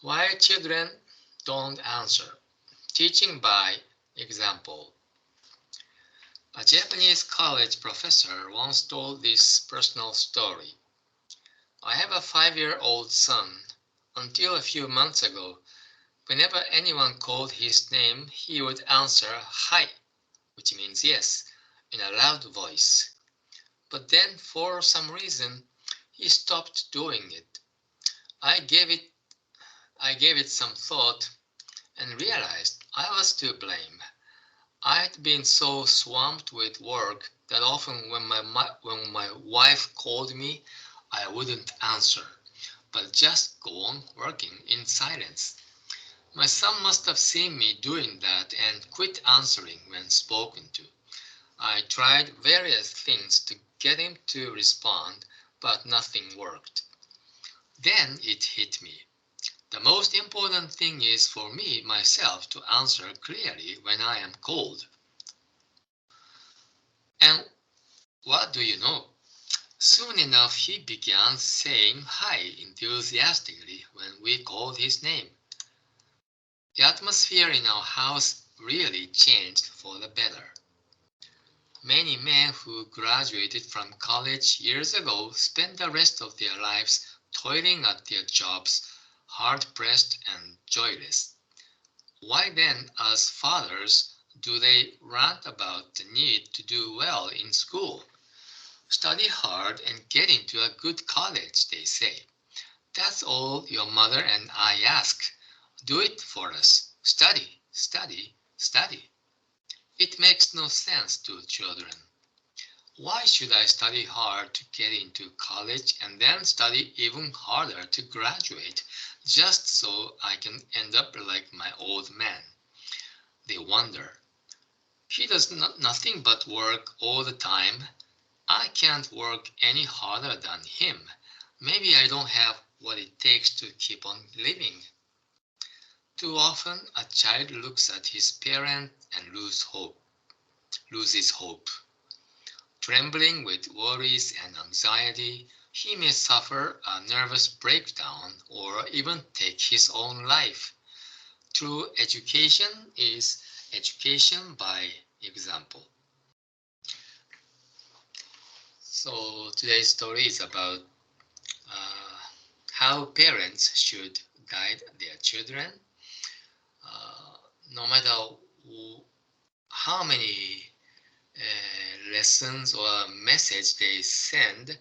Why children don't answer. Teaching by example. A Japanese college professor once told this personal story. I have a 5-year-old son. Until a few months ago, whenever anyone called his name, he would answer "Hi," which means yes, in a loud voice. But then, for some reason, he stopped doing it. I gave it I gave it some thought and realized I was to blame. I'd been so swamped with work that often when my wife called me, I wouldn't answer, but just go on working in silence. My son must have seen me doing that and quit answering when spoken to. I tried various things to get him to respond, but nothing worked. Then it hit me. The most important thing is for me myself to answer clearly when I am called. And what do you know? Soon enough he began saying hi enthusiastically when we called his name. The atmosphere in our house really changed for the better. Many men who graduated from college years ago spend the rest of their lives toiling at their jobs, hard-pressed and joyless. Why then, as fathers, do they rant about the need to do well in school? Study hard and get into a good college, they say. That's all your mother and I ask. Do it for us. Study, study, study. It makes no sense to children. Why should I study hard to get into college and then study even harder to graduate just so I can end up like my old man? They wonder. He does nothing but work all the time. I can't work any harder than him. Maybe I don't have what it takes to keep on living. Too often, a child looks at his parent and loses hope. Trembling with worries and anxiety, he may suffer a nervous breakdown or even take his own life. True education is education by example. So today's story is about uh, how parents should guide their children. Uh, no matter how many lessons or message they send,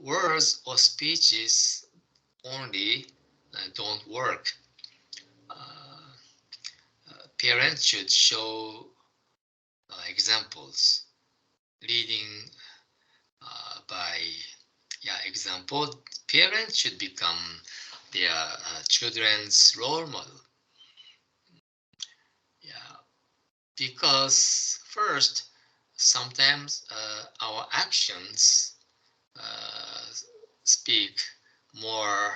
words or speeches only don't work. Uh, Parents should show examples, leading by example. Parents should become their children's role model. Yeah, because first, sometimes our actions uh, speak more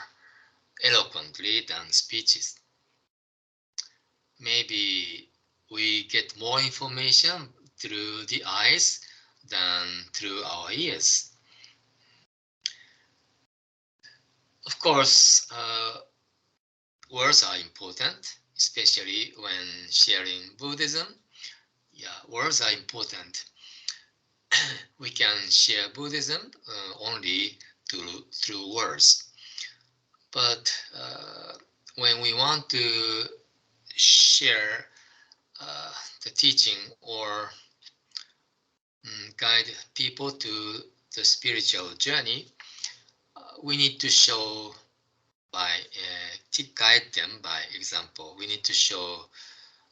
eloquently than speeches. Maybe we get more information through the eyes than through our ears. Of course, words are important, especially when sharing Buddhism. Yeah, words are important. We can share Buddhism only through words. But when we want to share the teaching or guide people to the spiritual journey, we need to show to guide them by example. We need to show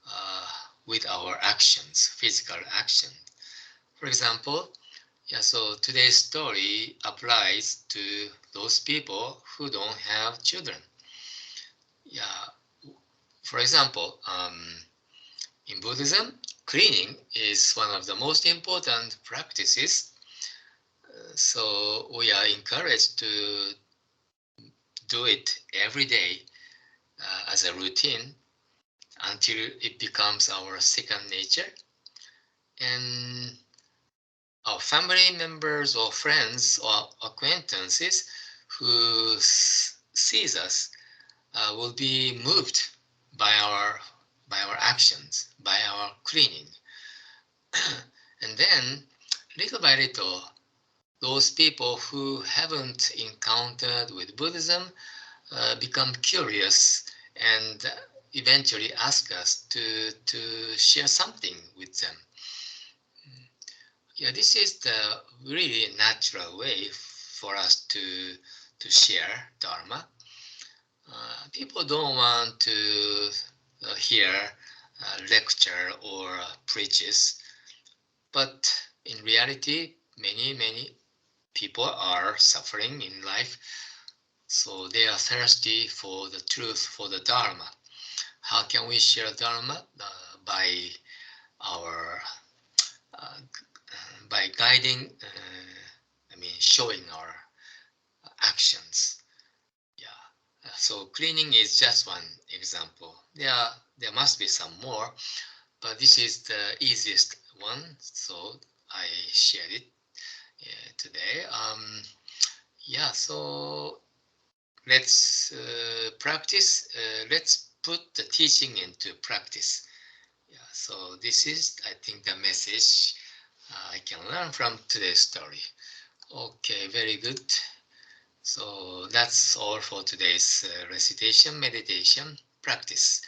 uh, with our actions, physical action. For example, so today's story applies to those people who don't have children. Yeah, for example, in Buddhism, cleaning is one of the most important practices. So we are encouraged to do it every day as a routine until it becomes our second nature. And our family members or friends or acquaintances who sees us will be moved by our actions, by our cleaning. And then, little by little, those people who haven't encountered with Buddhism become curious and eventually ask us to share something with them. Yeah, this is the really natural way for us to share Dharma. People don't want to hear lecture or preaches, but in reality, many people are suffering in life, so they are thirsty for the truth, for the Dharma. How can we share Dharma? By our by guiding, showing our actions. Yeah. So cleaning is just one example. There must be some more, but this is the easiest one, so I shared it today. Yeah. So let's practice. Let's put the teaching into practice. Yeah. So this is, I think, the message I can learn from today's story. Okay, very good. So that's all for today's recitation meditation practice.